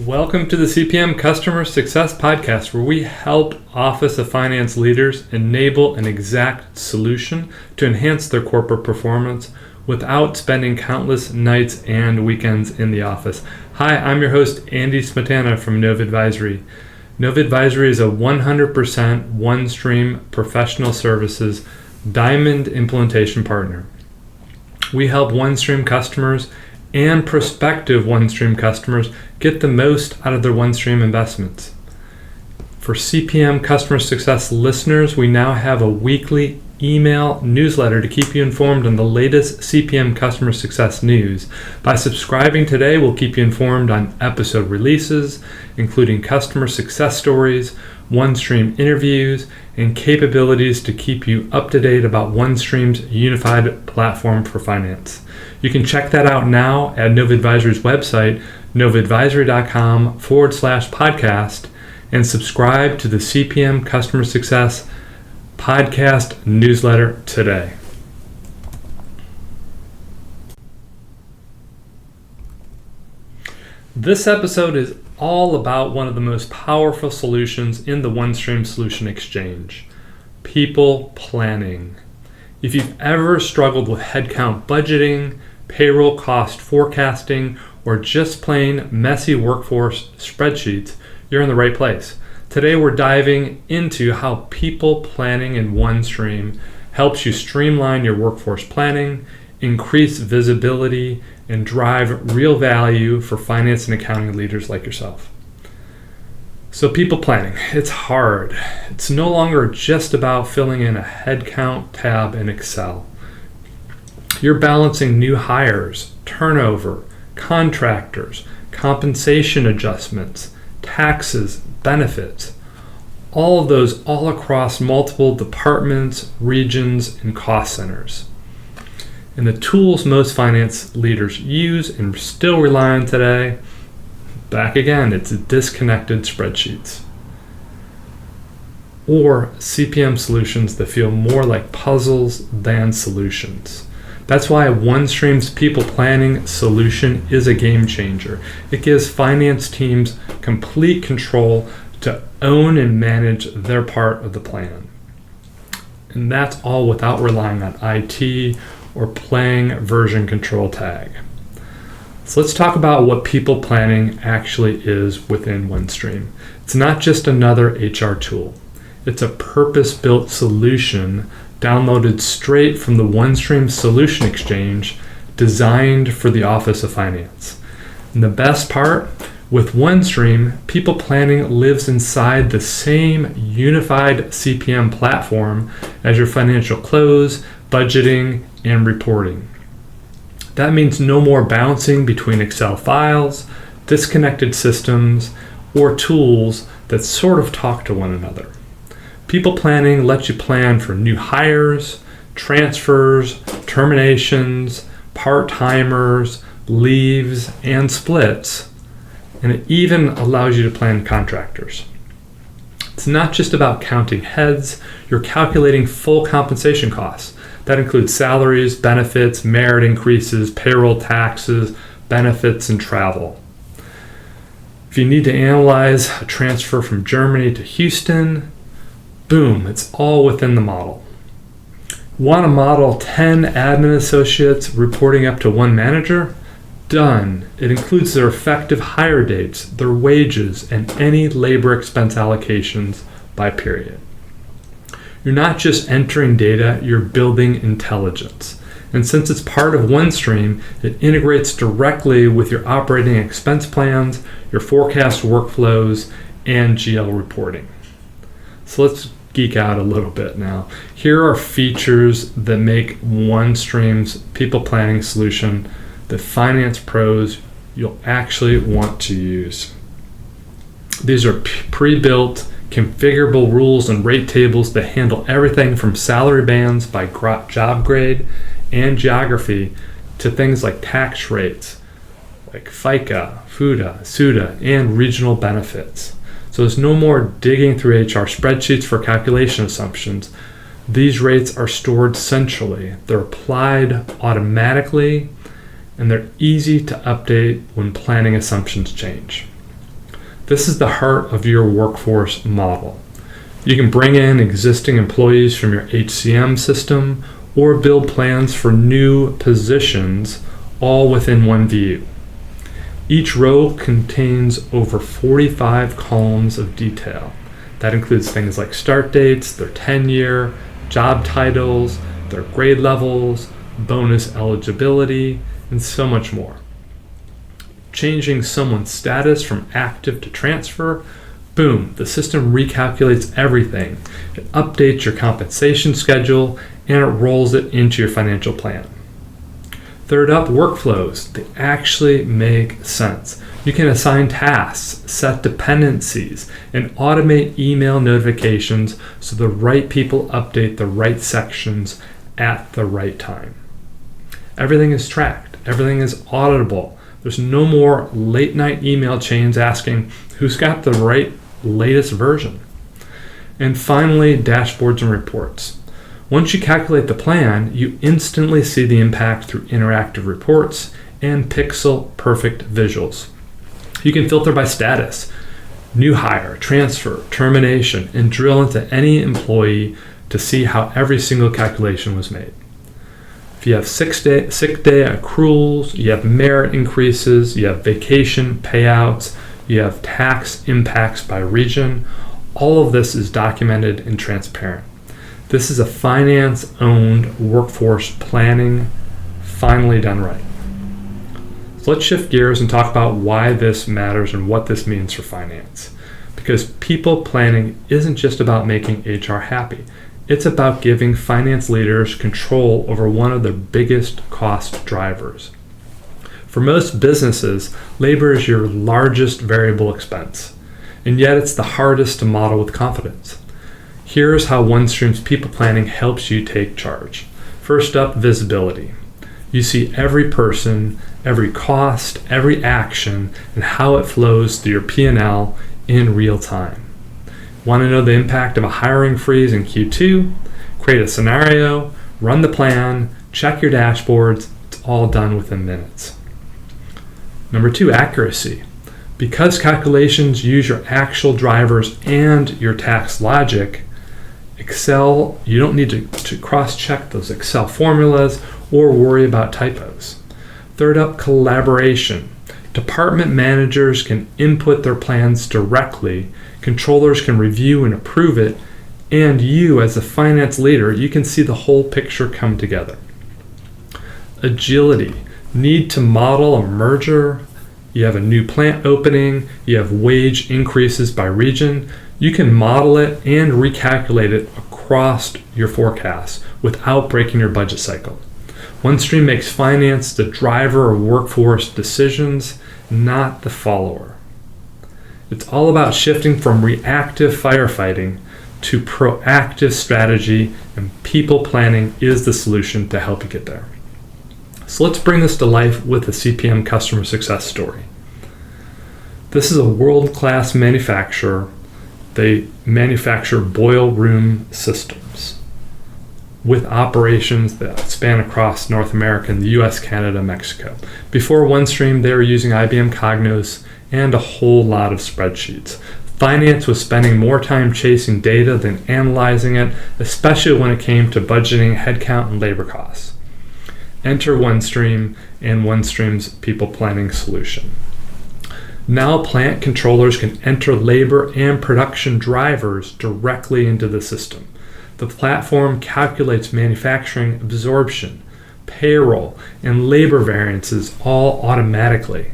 Welcome to the CPM Customer Success Podcast, where we help Office of Finance leaders enable an exact solution to enhance their corporate performance without spending countless nights and weekends in the office. Hi, I'm your host, Andy Smetana from Nova Advisory. Nova Advisory is a 100% OneStream professional services diamond implementation partner. We help OneStream customers and prospective OneStream customers get the most out of their OneStream investments. For CPM Customer Success listeners, we now have a weekly email newsletter to keep you informed on the latest CPM Customer Success news. By subscribing today, we'll keep you informed on episode releases, including customer success stories, OneStream interviews, and capabilities to keep you up to date about OneStream's unified platform for finance. You can check that out now at Nova Advisory's website, novaadvisory.com/podcast, and subscribe to the CPM Customer Success podcast newsletter today. This episode is all about one of the most powerful solutions in the OneStream Solution Exchange, people planning. If you've ever struggled with headcount budgeting, payroll cost forecasting, or just plain messy workforce spreadsheets, you're in the right place. Today we're diving into how people planning in OneStream helps you streamline your workforce planning, increase visibility, and drive real value for finance and accounting leaders like yourself. So people planning, it's hard. It's no longer just about filling in a headcount tab in Excel. You're balancing new hires, turnover, contractors, compensation adjustments, taxes, benefits, all of those all across multiple departments, regions, and cost centers. And the tools most finance leaders use and still rely on today, back again, it's disconnected spreadsheets or CPM solutions that feel more like puzzles than solutions. That's why OneStream's people planning solution is a game changer. It gives finance teams complete control to own and manage their part of the plan. And that's all without relying on IT or playing version control tag. So let's talk about what people planning actually is within OneStream. It's not just another HR tool. It's a purpose-built solution downloaded straight from the OneStream Solution Exchange, designed for the Office of Finance. And the best part, with OneStream, people planning lives inside the same unified CPM platform as your financial close, budgeting, and reporting. That means no more bouncing between Excel files, disconnected systems, or tools that sort of talk to one another. People planning lets you plan for new hires, transfers, terminations, part-timers, leaves, and splits, and it even allows you to plan contractors. It's not just about counting heads, you're calculating full compensation costs. That includes salaries, benefits, merit increases, payroll taxes, benefits, and travel. If you need to analyze a transfer from Germany to Houston, boom, it's all within the model. Want to model 10 admin associates reporting up to one manager? Done. It includes their effective hire dates, their wages, and any labor expense allocations by period. You're not just entering data, you're building intelligence. And since it's part of OneStream, it integrates directly with your operating expense plans, your forecast workflows, and GL reporting. So let's geek out a little bit now. Here are features that make OneStream's people planning solution the finance pros you'll actually want to use. These are pre-built, configurable rules and rate tables that handle everything from salary bands by job grade and geography to things like tax rates, like FICA, FUTA, SUTA, and regional benefits. So there's no more digging through HR spreadsheets for calculation assumptions. These rates are stored centrally. They're applied automatically, and they're easy to update when planning assumptions change. This is the heart of your workforce model. You can bring in existing employees from your HCM system or build plans for new positions all within one view. Each row contains over 45 columns of detail. That includes things like start dates, their tenure, job titles, their grade levels, bonus eligibility, and so much more. Changing someone's status from active to transfer, boom, the system recalculates everything. It updates your compensation schedule and it rolls it into your financial plan. Third up, workflows. They actually make sense. You can assign tasks, set dependencies, and automate email notifications so the right people update the right sections at the right time. Everything is tracked. Everything is auditable. There's no more late night email chains asking who's got the right latest version. And finally, dashboards and reports. Once you calculate the plan, you instantly see the impact through interactive reports and pixel-perfect visuals. You can filter by status, new hire, transfer, termination, and drill into any employee to see how every single calculation was made. If you have sick day accruals, you have merit increases, you have vacation payouts, you have tax impacts by region, all of this is documented and transparent. This is a finance-owned workforce planning finally done right. So let's shift gears and talk about why this matters and what this means for finance. Because people planning isn't just about making HR happy. It's about giving finance leaders control over one of their biggest cost drivers. For most businesses, labor is your largest variable expense, and yet it's the hardest to model with confidence. Here's how OneStream's people planning helps you take charge. First up, visibility. You see every person, every cost, every action, and how it flows through your P&L in real time. Want to know the impact of a hiring freeze in Q2? Create a scenario, run the plan, check your dashboards. It's all done within minutes. Number 2, accuracy. Because calculations use your actual drivers and your tax logic, Excel, you don't need to cross-check those Excel formulas or worry about typos. Third up, collaboration. Department managers can input their plans directly, controllers can review and approve it, and you as a finance leader, you can see the whole picture come together. Agility. Need to model a merger, you have a new plant opening, you have wage increases by region, you can model it and recalculate it across your forecast without breaking your budget cycle. OneStream makes finance the driver of workforce decisions, not the follower. It's all about shifting from reactive firefighting to proactive strategy, and people planning is the solution to help you get there. So let's bring this to life with a CPM customer success story. This is a world-class manufacturer. They manufacture boil room systems with operations that span across North America and the US, Canada, Mexico. Before OneStream, they were using IBM Cognos and a whole lot of spreadsheets. Finance was spending more time chasing data than analyzing it, especially when it came to budgeting, headcount, and labor costs. Enter OneStream and OneStream's people planning solution. Now plant controllers can enter labor and production drivers directly into the system. The platform calculates manufacturing absorption, payroll, and labor variances all automatically.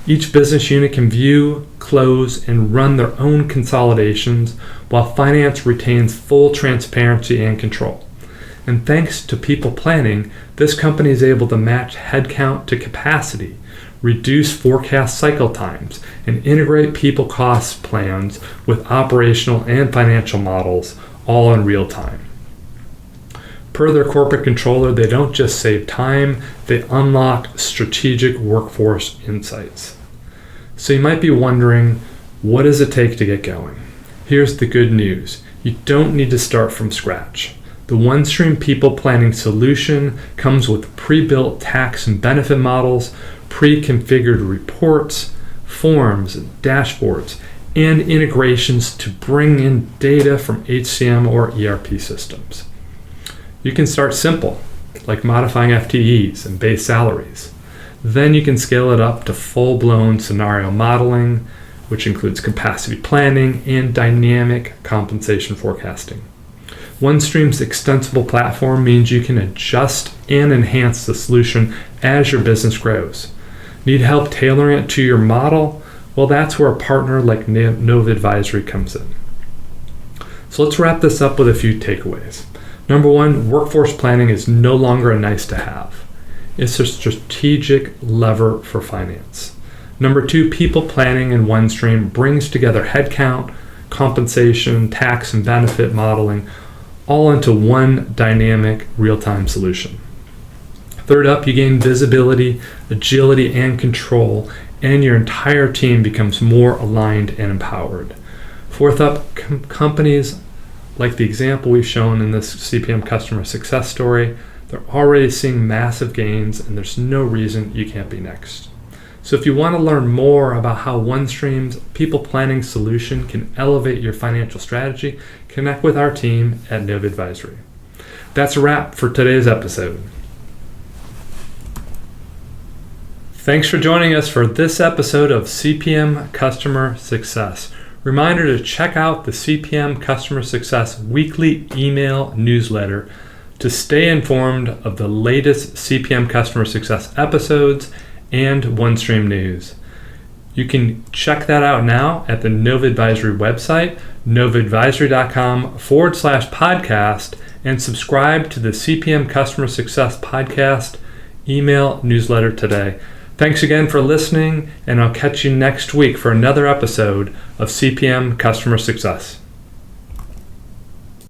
Each business unit can view, close, and run their own consolidations while finance retains full transparency and control. And thanks to people planning, this company is able to match headcount to capacity, reduce forecast cycle times, and integrate people cost plans with operational and financial models all in real time. Per their corporate controller, they don't just save time, they unlock strategic workforce insights. So you might be wondering, what does it take to get going? Here's the good news. You don't need to start from scratch. The OneStream people planning solution comes with pre-built tax and benefit models, pre-configured reports, forms, dashboards, and integrations to bring in data from HCM or ERP systems. You can start simple, like modifying FTEs and base salaries. Then you can scale it up to full-blown scenario modeling, which includes capacity planning and dynamic compensation forecasting. OneStream's extensible platform means you can adjust and enhance the solution as your business grows. Need help tailoring it to your model? Well, that's where a partner like Nova Advisory comes in. So let's wrap this up with a few takeaways. Number one, workforce planning is no longer a nice to have. It's a strategic lever for finance. Number two, people planning in OneStream brings together headcount, compensation, tax, and benefit modeling all into one dynamic real-time solution. Third up, you gain visibility, agility, and control, and your entire team becomes more aligned and empowered. Fourth up, companies like the example we've shown in this CPM customer success story, they're already seeing massive gains, and there's no reason you can't be next. So if you want to learn more about how OneStream's people planning solution can elevate your financial strategy, connect with our team at Nova Advisory. That's a wrap for today's episode. Thanks for joining us for this episode of CPM Customer Success. Reminder to check out the CPM Customer Success weekly email newsletter to stay informed of the latest CPM Customer Success episodes and OneStream news. You can check that out now at the Nova Advisory website, novaadvisory.com/podcast, and subscribe to the CPM Customer Success podcast email newsletter today. Thanks again for listening, and I'll catch you next week for another episode of CPM Customer Success.